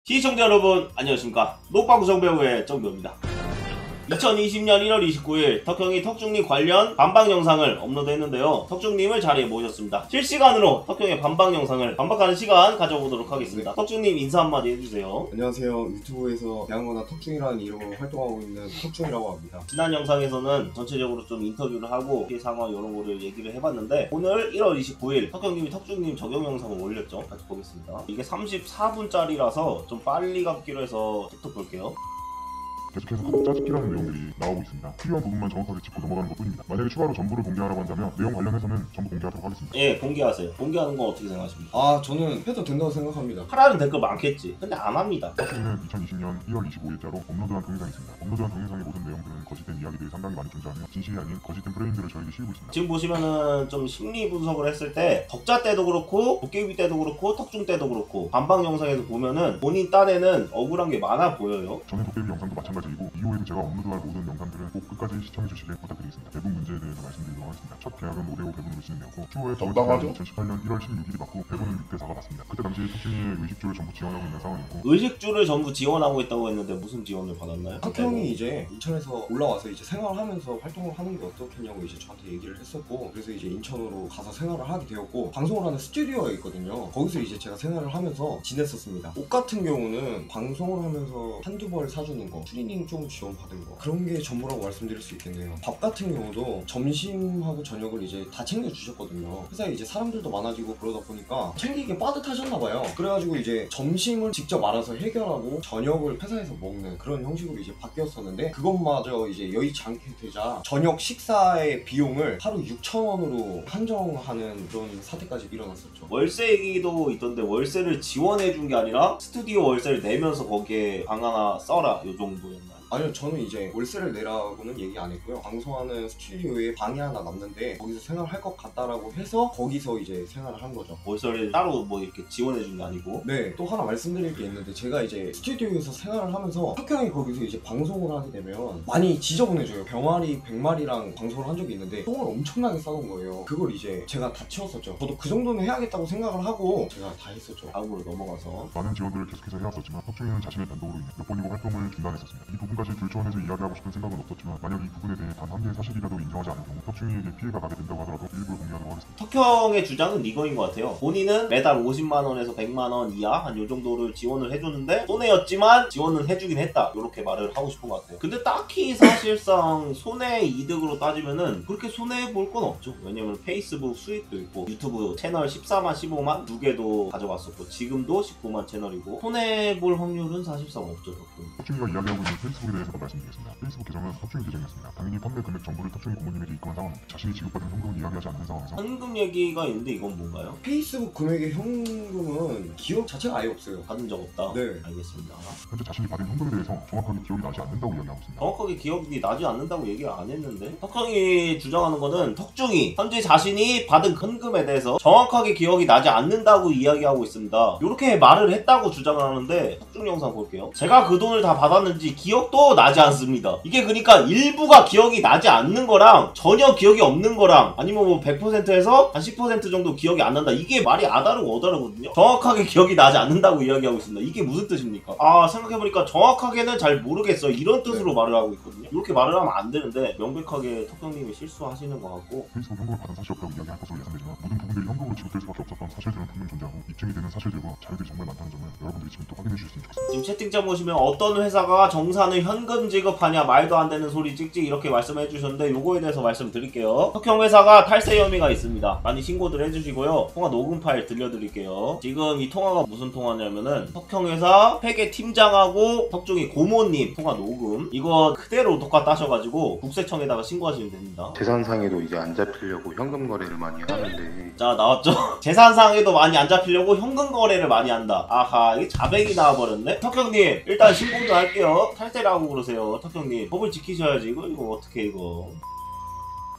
시청자 여러분 안녕하십니까. 녹방구정 배우의 정배우입니다. 2020년 1월 29일 덕형이 턱중님 관련 반박 영상을 업로드했는데요. 턱중님을 자리에 모셨습니다. 실시간으로 덕형의 반박 영상을 반박하는 시간 가져보도록 하겠습니다. 턱중님 인사 한마디 해주세요. 안녕하세요. 유튜브에서 대한거나 턱중이라는 이름으로 활동하고 있는 턱중이라고 합니다. 지난 영상에서는 전체적으로 좀 인터뷰를 하고 피해 상황 이런 거를 얘기를 해봤는데, 오늘 1월 29일 턱형님이 턱중님 적용 영상을 올렸죠. 같이 보겠습니다. 이게 34분짜리라서 좀 빨리 감기로 해서 툭툭 볼게요. 계속해서 가족 짜집기라는 내용들이 나오고 있습니다. 필요한 부분만 정확하게 짚고 넘어가는 것뿐입니다. 만약에 추가로 전부를 공개하라고 한다면 내용 관련해서는 전부 공개하도록 하겠습니다. 예, 공개하세요. 공개하는 건 어떻게 생각하십니까? 저는 해도 된다고 생각합니다. 하라는 댓글 많겠지. 근데 안 합니다. 턱중이는 2020년 1월 25일자로 업로드한 동영상이 있습니다. 업로드한 동영상의 모든 내용들은 거짓된 이야기들이 상당히 많이 존재하며 진실이 아닌 거짓된 프레임들을 저에게 씌우고 있습니다. 지금 보시면은 좀 심리 분석을 했을 때 덕자 때도 그렇고 도깨비 때도 그렇고 턱중 때도 그렇고 반박 영상에서 보면은 본인 딴에는 억울한 게 많아 보여요. 전에 도깨비 영상도 마찬가지이고 이후에도 제가 업로드할 모든 영상들은 꼭 끝까지 시청해주시길 부탁드리겠습니다. 배분 문제에 대해서 말씀드리도록 하겠습니다. 첫 계약은 5대5 배분으로 진행되었고 추후에 적당하죠? 2018년 1월 16일이 맞고 배분은 6대4가 맞습니다. 그때 당시 턱중이의 의식주를 전부 지원하고 있는 상황이고 의식주를 전부 지원하고 있다고 했는데 무슨 지원을 받았나요? 턱형이 이제 인천에서 올라와서 이제 생활하면서 활동을 하는 게 어떻겠냐고 이제 저한테 얘기를 했었고, 그래서 이제 인천으로 가서 생활을 하게 되었고, 방송을 하는 스튜디오가 있거든요. 거기서 이제 제가 생활을 하면서 지냈었습니다. 옷 같은 경우는 방송을 하면서 한두 벌 사주는 거, 트리닝 좀 지원받은 거, 그런 게 전부라고 말씀드릴 수 있겠네요. 밥 같은 경우도 점심하고 저녁을 이제 다 챙겨주셨거든요. 회사에 이제 사람들도 많아지고 그러다 보니까 챙기기 빠듯하셨나봐요. 그래가지고 이제 점심을 직접 알아서 해결하고 저녁을 회사에서 먹는 그런 형식으로 이제 바뀌었었는데, 그것마저 이제 여의치 않게 되자 저녁 식사의 비용을 하루 6,000원으로 한정하는 그런 사태까지 일어났었죠. 월세 얘기도 있던데, 월세를 지원해 준 게 아니라 스튜디오 월세를 내면서 거기에 방 하나 써라 요 정도였나요? 아니요, 저는 이제 월세를 내라고는 얘기 안 했고요. 방송하는 스튜디오에 방이 하나 남는데 거기서 생활할 것 같다라고 해서 거기서 이제 생활을 한 거죠. 월세를 따로 뭐 이렇게 지원해 준 게 아니고. 네, 또 하나 말씀드릴 게 있는데, 제가 이제 스튜디오에서 생활을 하면서 턱형이 거기서 이제 방송을 하게 되면 많이 지저분해져요. 병아리 100마리랑 방송을 한 적이 있는데 똥을 엄청나게 싸던 거예요. 그걸 이제 제가 다 치웠었죠. 저도 그 정도는 해야겠다고 생각을 하고 제가 다 했었죠. 다음으로 넘어가서 많은 지원들을 계속해서 해왔었지만 턱중이는 자신의 변동으로 인해 몇 번이고 활동을 중단했었습니다. 이 부분까지 들추어내서 이야기하고 싶은 생각은 없었지만 만약 이 부분에 대해 단 한 개의 사실이라도 인정하지 않을 경우 턱중이에게 피해가 가게 된다고 하더라도 일부러 공개하도록 하겠습니다. 턱형의 주장은 이거인 것 같아요. 본인은 매달 50만원에서 100만원 이하 한 요 정도를 지원을 해주는데 손해였지만 지원은 해주긴 했다, 이렇게 말을 하고 싶은 것 같아요. 근데 딱히 사실상 손해 이득으로 따지면은 그렇게 손해 볼 건 없죠. 왜냐면 페이스북 수익도 있고 유튜브 채널 14만 15만 두 개도 가져갔었고 지금도 19만 채널이고 손해 볼 확률은 사실상 없죠. 턱중이가 이야기하고 있는 페이스북에 대해서도 말씀드리겠습니다. 페이스북 계정은 턱중이 계정이었습니다. 당연히 판매 금액 정보를 턱중이 고모님에게 입금한 상황입니다. 자신이 지급받은 현금을 이야기하지 않는 상황에서 현금 얘기가 있는데 이건 뭔가요? 페이스북 금액의 현금은 기억 자체가 아예 없어요. 받은 적 없다? 네. 알겠습니다. 현재 자신이 받은 현금에 대해서 정확하게 기억이 나지 않는다고 이야기하고 있습니다. 정확하게 기억이 나지 않는다고 얘기를 안 했는데, 턱형이 주장하는 거는 턱중이 현재 자신이 받은 현금에 대해서 정확하게 기억이 나지 않는다고 이야기하고 있습니다. 이렇게 말을 했다고 주장을 하는데, 턱중 영상 볼게요. 제가 그 돈을 다 받았는지 기억도 나지 않습니다. 이게 그러니까 일부가 기억이 나지 않는 거랑 전혀 기억이 없는 거랑 아니면 뭐 100%에서 한 10% 정도 기억이 안 난다, 이게 말이 아다르고 어다르거든요. 정확하게 기억이 나지 않는다고 이야기하고 있습니다. 이게 무슨 뜻입니까? 생각해보니까 정확하게는 잘 모르겠어, 이런 뜻으로 말을 하고 있거든요. 이렇게 말을 하면 안 되는데 명백하게 턱형님이 실수하시는 것 같고, 페이스북 현금을 받은 사실이 없다고 이야기할 것으로 예상되지만 모든 부분들이 현금으로 지급될 수밖에 없었던 사실들은 분명히 존재하고 입증이 되는 사실들과 자료들이 정말 많다는 점을 여러분들이 지금 또 확인해 주셨으면 좋겠습니다. 지금 채팅창 보시면 어떤 회사가 정산을 현금 지급하냐, 말도 안 되는 소리 찍찍 이렇게 말씀해 주셨는데, 요거에 대해서 말씀드릴게요. 턱형 회사가 탈세 혐의가 있습니다. 많이 신고들 해주시고요. 통화 녹음 파일 들려드릴게요. 지금 이 통화가 무슨 통화냐면은 턱형 회사 회계 팀장하고 턱중이 고모님 통화 녹음, 이거 그대로 똑같다 하셔가지고 국세청에다가 신고하시면 됩니다. 재산상에도 이제 안 잡히려고 현금 거래를 많이 하는데 자, 나왔죠? 재산상에도 많이 안 잡히려고 현금 거래를 많이 한다. 아하, 이게 자백이 나와버렸네? 턱형님, 일단 신고 좀 할게요. 탈세라고 그러세요. 턱형님, 법을 지키셔야지. 이거 어떻게 이거.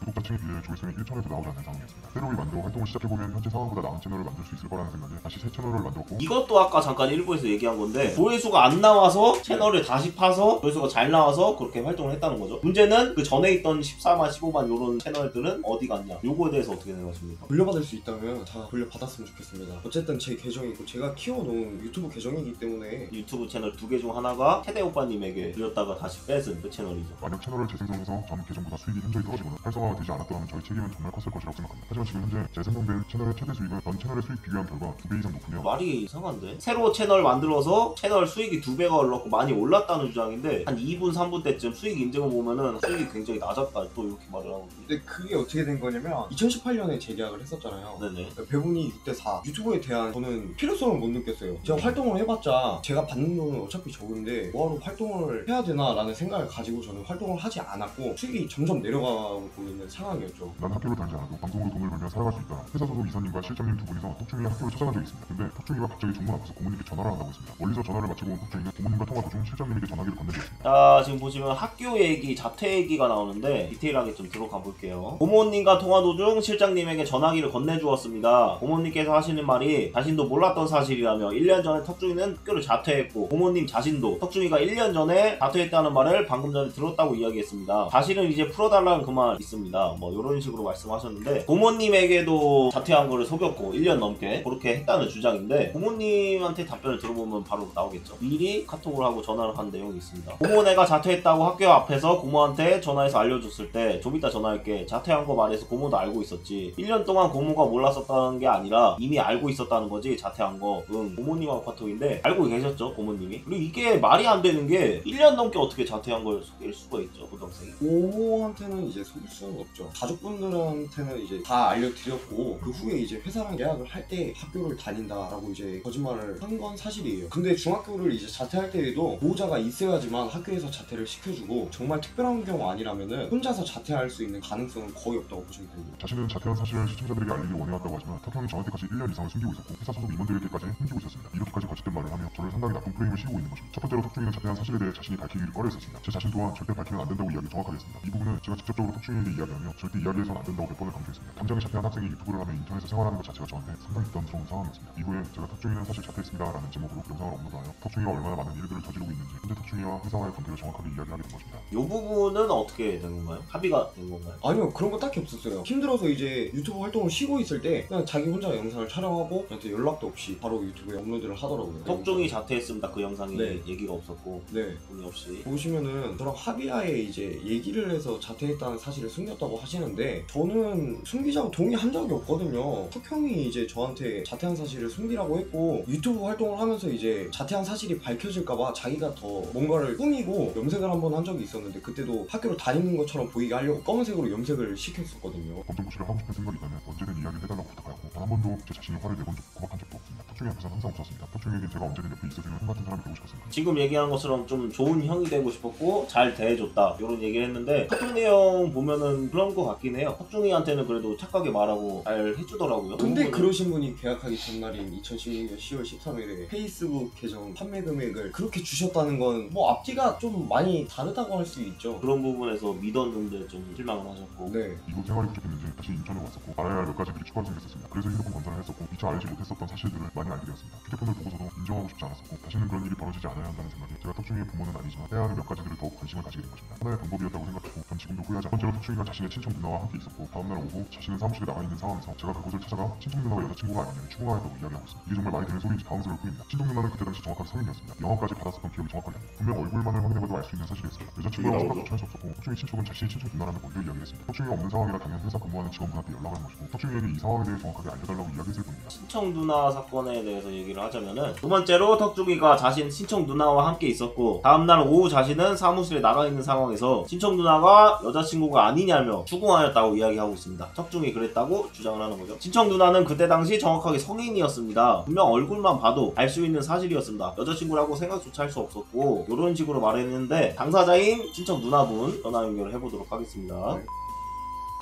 구독자층에 비해 조회수는 1천에도 나오지 않는 상황이었습니다. 새로이 만들어 활동을 시작해보면 현재 상황보다 나은 채널을 만들 수 있을 거라는 생각에 다시 새 채널을 만들었고, 이것도 아까 잠깐 일부에서 얘기한 건데 조회수가 안 나와서 채널을 다시 파서 조회수가 잘 나와서 그렇게 활동을 했다는 거죠. 문제는 그 전에 있던 14만 15만 요런 채널들은 어디 갔냐, 요거에 대해서 어떻게 생각하십니까? 돌려받을 수 있다면 다 돌려받았으면 좋겠습니다. 어쨌든 제 계정이고 제가 키워놓은 유튜브 계정이기 때문에 유튜브 채널 2개 중 하나가 태대 오빠님에게 들렸다가 다시 뺏은 그 채널이죠. 만약 채널을 재생성해서 전 계정보다 수익이 현저히 떨어지거나 활성화가 되지 않았더라면 저희 책임은 정말 컸을 것이라고 생각합니다. 하지만 지금 현재 재생성된 채널의 최대 수익은 전 채널의 수익 비교한 결과 2배 이상 높으며, 말이 이상한데? 새로 채널 만들어서 채널 수익이 2배가 올랐고 많이 올랐다는 주장인데 한 2분 3분 때쯤 수익 인증을 보면은 수익이 굉장히 낮았다 또 이렇게 말을 하고. 근데 그게 어떻게 된 거냐면 2018년에 재계약을 했었잖아요. 네네. 그러니까 배분이 6대4. 유튜브에 대한 저는 필요성을 못 느꼈어요. 제가 활동을 해봤자 제가 받는 돈은 어차피 적은데 뭐하러 활동을 해야 되나 라는 생각을 가지고 저는 활동을 하지 않았고 수익이 점점 내려가고 있는 상황이었죠. 난 학교를 다니지 않아도 방송으로 돈을 벌며 살아갈 수 있다. 회사 소속 이사님과 실장님 두 분이서 턱중이 학교를 찾아간 적이 있습니다. 근데 턱중이가 갑자기 정문 앞에서 고모님께 전화를 한다고 했습니다. 멀리서 전화를 마치고 온 턱중이는 고모님과 통화 도중 실장님에게 전화기를 건네주었습니다. 자, 지금 보시면 학교 얘기, 자퇴 얘기가 나오는데 디테일하게 좀 들어가 볼게요. 고모님과 통화 도중 실장님에게 전화기를 건네주었습니다. 고모님께서 하시는 말이 자신도 몰랐던 사실이라며 1년 전에 턱중이는 학교를 자퇴했고 고모님 자신도 턱중이가 1년 전에 자퇴했다는 말을 방금 전에 들었다고 이야기했습니다. 사실은 이제 풀어달라는 그 말 있습니다. 뭐 이런 식으로 말씀하셨는데 고모님에게도 자퇴한 거를 속였고 1년 넘게 그렇게 했다는 주장인데 고모님한테 답변을 들어보면 바로 나오겠죠. 미리 카톡을 하고 전화를 한 내용이 있습니다. 고모네가 자퇴했다고 학교 앞에서 고모한테 전화해서 알려줬을 때 좀 이따 전화할게, 자퇴한 거 말해서 고모도 알고 있었지. 1년 동안 고모가 몰랐었다는 게 아니라 이미 알고 있었다는 거지. 자퇴한 거. 응, 고모님하고 카톡인데 알고 계셨죠, 고모님이. 그리고 이게 말이 안 되는 게 1년 넘게 어떻게 자퇴한 걸 속일 수가 있죠, 고등생이. 고모한테는 이제 속일 수는 없죠. 가족분들한테는 이제 다 알려드렸고 그 후에 이제 회사랑 계약을 할 때 학교를 다닌다라고 이제 거짓말을 한 건 사실이에요. 근데 중학교를 이제 자퇴할 때에도 보호자가 있어야지만 학교에서 자퇴를 시켜주고 정말 특별한 경우 아니라면은 혼자서 자퇴할 수 있는 가능성은 거의 없다고 보시면 됩니다. 자신은 자퇴한 사실을 시청자들에게 알리길 원해왔다고 하지만 턱형이 저한테까지 1년 이상을 숨기고 있었고 회사 소속 임원들에게까지 숨기고 있었습니다. 이렇게까지 거짓된 말을 하며 저를 상당히 나쁜 프레임을 씌우고 있는 것입니다. 첫 번째로 턱중이는 자퇴한 사실에 대해 자신이 밝히기를 꺼려했었습니다. 제 자신 또한 절대 밝히면 안 된다고 이야기 정확하게 했습니다. 이 부분은 제가 직접적으로 턱중이에게 이야기하며 절대 이야기해서는 안 된다고 몇 번을 강조했습니다. 당장에 자퇴한 학생이 유튜브를 하며 인터넷에 생활하는 것 자체가 저한테 상당히 부담스러운 상황이었습니다. 이후에 제가 턱중이는 사실 자퇴했습니다 라는 제목으로 영상을 업로드하여 턱중이가 얼마나 많은 일들을 저지르고 있는지 현재 턱중이와 회사와의 관계를 정확하게 이야기하게 된 것입니다. 이 부분은 어떻게 된 건가요? 합의가 된 건가요? 아니요, 그런 거 딱히 없었어요. 힘들어서 이제 유튜브 활동을 쉬고 있을 때 그냥 자기 혼자 영상을 촬영하고 저한테 연락도 없이 바로 유튜브에 업로드를 하더라고요. 턱중이 자퇴했습니다. 그 영상에 네. 얘기가 없었고 네. 돈이 없이. 보시면은 저랑 합의하에 이제 얘기를 해서 자퇴했다는 사실을 숨겼다고 하시는데 저는 숨기자고 동의한 적이 없거든요. 턱형이 이제 저한테 자퇴한 사실을 숨기라고 했고 유튜브 활동을 하면서 이제 자퇴한 사실이 밝혀질까봐 자기가 더 뭔가를 꾸미고 염색을 한번 한 적이 있었는데 그때도 학교를 다니는 것처럼 보이게 하려고 검은색으로 염색을 시켰었거든요. 검정고시를 하고 싶은 생각이 있다면 언제든 이야기를 해달라고 부탁하였고 단 한 번도 제 자신이 화를 내본 적, 고박한 적도 없습니다. 턱중이 앞에서는 항상 웃었습니다. 턱중이에게 제가 언제든 옆에 있어주는 형 같은 사람이 되고 싶었습니다. 지금 얘기하는 것처럼 좀 좋은 형이 되고 싶었고 잘 대해줬다 이런 얘기를 했는데 카톡 내용 보면은 그런 거 같긴 해요. 턱중이한테는 그래도 착하게 말하고 잘 해주더라고요. 근데 그 부분은 그러신 분이 계약하기 전날인 2016년 10월 13일에 페이스북 계정 판매 금액을 그렇게 주셨다는 건 뭐 앞뒤가 좀 많이 다르다고 할 수 있죠. 그런 부분에서 믿었는데 좀 실망을 하셨고. 네. 이곳 생활이 부족했는지 다시 인천에 왔었고 알아야 할 몇 가지들이 추가로 생겼었습니다. 그래서 휴대폰 검사를 했었고 미처 알지 못했었던 사실들을 많이 알게 되었습니다. 휴대폰을 보고서도 인정하고 싶지 않았었고 다시는 그런 일이 벌어지지 않아야 한다는 생각에 제가 턱중이의 부모는 아니지만 해야 하는 몇 가지들을 더욱 관심을 가지게 된 것입니다. 하나의 방법이었다고 생각했고 전 지금도 후회하지 않습니다. 번째로 턱중이가 자신의 친척 누나와 함께 있었고 다음날 오후 자신은 사무실에 나가 있는 상황에서 제가 그곳을 찾아가 친척 누나가 여자친구가 아니냐며 추궁하였다고 이야기하고 있습니다. 이게 정말 말이 되는 소리인지 당황스러울 뿐입니다. 친척 누나는 그때 당시 정확하게 성인이었습니다. 영화까지 받았었던 기억이 정확하게 납니다. 분명 얼굴만을 확인해봐도 알 수 있는 사실이었어요. 여자친구라고 생각도 할 수 없었고 턱중이 친척은 자신의 친척 누나라는 먼저 이야기했습니다. 턱중이가 없는 상황이라 당연히 회사 근무하는 직원분한테 연락한 것이고 턱중이에게 이 상황에 대해 정확하게 알려달라고 이야기했을 뿐입니다. 친척 누나 사건에 대해서 얘기를 하자면은 두 번째로 턱중이가 자신 친척 누나와 함께 있었고 다음날 오후 자신은 사무실에 나가 있는 상황에서 친척 누나가 여자친구가 아니냐며 추궁하였다고 이야기하고 있습니다. 턱중이 그랬다고 주장을 하는 거죠. 친척 누나는 그때 당시 정확하게 성인이었습니다. 분명 얼굴만 봐도 알 수 있는 사실이었습니다. 여자친구라고 생각조차 할 수 없었고 이런 식으로 말했는데 당사자인 친척 누나분 전화 연결을 해보도록 하겠습니다. 네.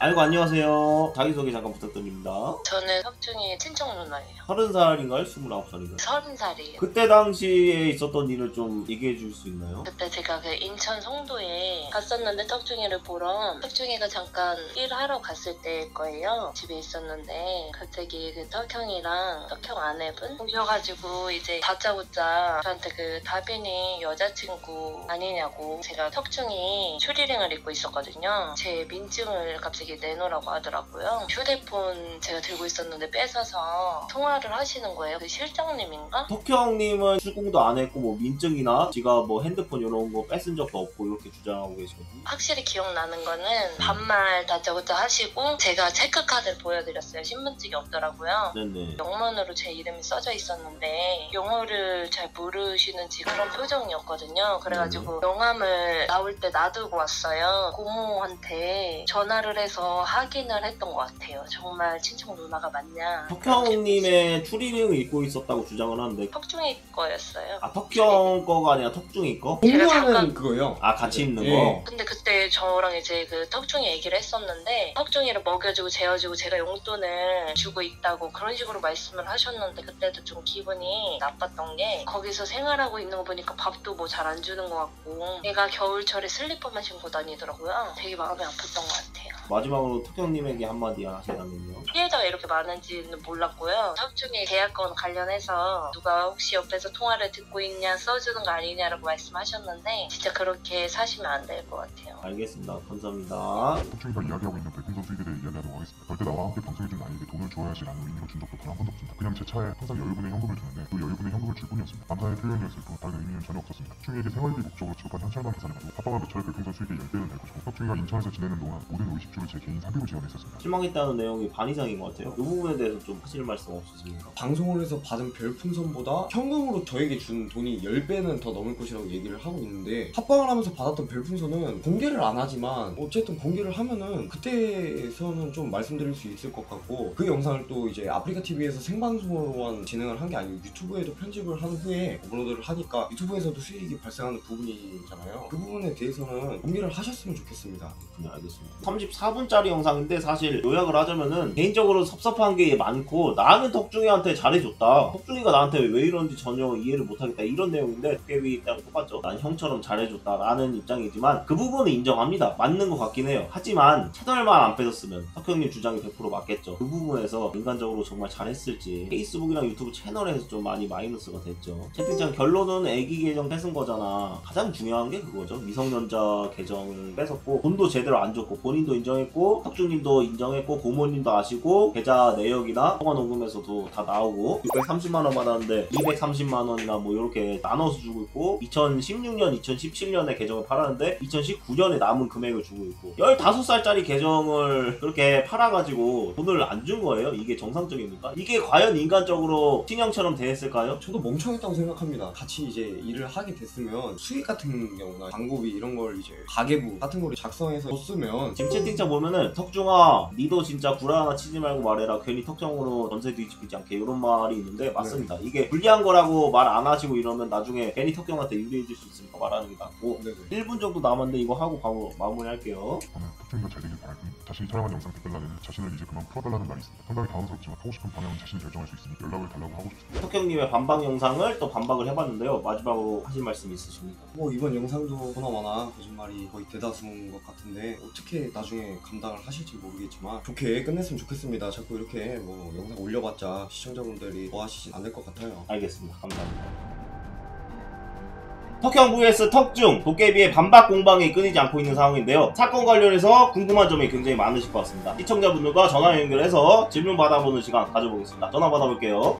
아이고 안녕하세요. 자기소개 잠깐 부탁드립니다. 저는 혁중이 친척 누나예요. 30살인가요? 29살인가요? 30살이에요. 그때 당시에 있었던 일을 좀 얘기해 줄 수 있나요? 그때 제가 그 인천 송도에 갔었는데 턱중이를 보러 턱중이가 잠깐 일하러 갔을 때일 거예요. 집에 있었는데 갑자기 그 턱형이랑 턱형 아내분 오셔가지고 이제 다짜고짜 저한테 그 다빈이 여자친구 아니냐고. 제가 턱중이 추리링을 입고 있었거든요. 제 민증을 갑자기 내놓으라고 하더라고요. 휴대폰 제가 들고 있었는데 뺏어서 통화를 하시는 거예요. 그 실장님인가? 턱형님은 출국도 안 했고 뭐 민증이나 지가 뭐 핸드폰 이런 거 뺏은 적도 없고 이렇게 주장하고 계시거든요. 확실히 기억나는 거는 반말 다짜고짜 하시고 제가 체크카드를 보여드렸어요. 신분증이 없더라고요. 네네. 영문으로 제 이름이 써져 있었는데 영어를 잘 모르시는지 그런 표정이었거든요. 그래가지고 명함을 나올 때 놔두고 왔어요. 고모한테 전화를 해서 확인을 했던 것 같아요. 정말 친척 누나가 맞냐. 턱형님의 추리링을 입고 있었다고 주장을 하는데 턱중이 거였어요. 아 턱형 거가 아니라 턱중이 거? 제가 공유하는 잠깐- 그거요. 아 같이 입는 예. 거? 근데 그때 저랑 이제 그 턱중이 얘기를 했었는데 턱중이를 먹여주고 재워주고 제가 용돈을 주고 있다고 그런 식으로 말씀을 하셨는데 그때도 좀 기분이 나빴던 게 거기서 생활하고 있는 거 보니까 밥도 뭐 잘 안 주는 것 같고 얘가 겨울철에 슬리퍼만 신고 다니더라고요. 되게 마음이 아팠던 것 같아요. 마지막으로 턱형님에게 한마디 하시다면요? 피해자가 이렇게 많은지는 몰랐고요. 턱중이 계약건 관련해서 누가 혹시 옆에서 통화를 듣고 있냐 써주는 거 아니냐라고 말씀하셨는데 진짜 그렇게 사시면 안 될 것 같아요. 알겠습니다. 감사합니다. 턱중이가 이야기하고 있는 별풍선 수익에 대해 이야기하도록 하겠습니다. 절대 나와 함께 방송해준 나에게 돈을 줘야지라는 의미로 준 적도 단 한 번도 없습니다. 그냥 제 차에 항상 여유분의 현금을 주는데 그 여유분의 현금을 줄 뿐이었습니다. 감사의 표현이었을 뿐 다른 의미는 전혀 없었습니다. 턱중이에게 생활비 목적으로 취급한 현찰만 계산을 가지고 합방한 몇 차례 별풍선 수익의 10배는 될 것이고 턱중이가 인천에서 지내는 동안 모든 의식주를 제 개인 사비로 지원했었습니다. 실망했다는 내용이 반 이상인 것 같아요. 이 부분에 대해서 좀 하실 말씀 없으십니까? 방송을 해서 받은 별풍선보다 현금으로 저에게 준 돈이 10배는 더 넘을 것이라고 얘기를 하고 있는데 합방을 하면서 받았던 별풍선은 공개를 안 하지만 어쨌든 공개를 하면은 그때에서는 좀 말씀드릴 수 있을 것 같고 그 영상을 또 이제 아프리카 TV에서 생방송으로만 진행을 한 게 아니고 유튜브에도 편집을 한 후에 업로드를 하니까 유튜브에서도 수익이 발생하는 부분이잖아요. 그 부분에 대해서는 공개를 하셨으면 좋겠습니다. 네, 알겠습니다. 34분짜리 영상인데 사실 요약을 하자면은 개인적으로 섭섭한 게 많고 나는 턱중이한테 잘해줬다. 턱중이가 나한테 왜 이런지 전혀 이해를 못하겠다. 이런 내용인데 도깨비 때랑 똑같죠. 난 형처럼 잘해줬다 라는 입장이지만 그 부분은 인정합니다. 맞는 것 같긴 해요. 하지만 채널만 안 뺏었으면 턱형님 주장이 100% 맞겠죠. 그 부분에서 인간적으로 정말 잘했을지 페이스북이랑 유튜브 채널에서 좀 많이 마이너스가 됐죠. 채팅창 결론은 애기 계정 뺏은 거잖아. 가장 중요한 게 그거죠. 미성년자 계정을 뺏었고 돈도 제대로 안 줬고 본인도 인정했고 턱중님도 인정했고 고모님도 아시고 계좌 내역이나 통화 녹음에서도 다 나오고 630만원 받았는데 230만원이나 뭐 이렇게 나눠서 주고 있고 2016년, 2017년에 계정을 팔았는데 2019년에 남은 금액을 주고 있고 15살짜리 계정을 그렇게 팔아가지고 돈을 안 준 거예요. 이게 정상적입니까? 이게 과연 인간적으로 친형처럼 대했을까요? 저도 멍청했다고 생각합니다. 같이 이제 일을 하게 됐으면 수익 같은 경우나 광고비 이런 걸 이제 가계부 같은 거를 작성해서 줬으면 지금 채팅창 보면은 턱중아 니도 진짜 구라 하나 치지 말고 말해라. 괜히 턱정으로 전세 뒤집히지 않게 이런 말이 있는데 맞습니다. 이게 불리한 거라고 말 안 하시고 이러면 나중에 괜히 턱정한테 유리해질 수 있으니까 말하는 게 낫고 네네. 1분 정도 남았는데 이거 하고 바로 마무리할게요. 저는 턱중이가 잘 되길 바랄 뿐 자신이 촬영한 영상 댓글란에는 자신을 이제 그만 풀어달라는 말이 있습니다. 상당히 당황스럽지만 하고 싶은 방향은 자신이 결정할 수 있으니 연락을 달라고 하고 싶습니다. 턱형님의 반박 영상을 또 반박을 해봤는데요. 마지막으로 하실 말씀 있으십니까? 뭐 이번 영상도 보나마나 거짓말이 거의 대다수인 것 같은데 어떻게 나중에 감당을 하실지 모르겠지만 좋게 끝냈으면 좋겠습니다. 자꾸 이렇게 뭐 영상 올려봤자 시청자분들이 뭐 하시진 않을 것 같아요. 알겠습니다. 감사합니다. 턱형 vs 턱중 도깨비의 반박 공방이 끊이지 않고 있는 상황인데요. 사건 관련해서 궁금한 점이 굉장히 많으실 것 같습니다. 시청자분들과 전화 연결해서 질문 받아보는 시간 가져보겠습니다. 전화 받아볼게요.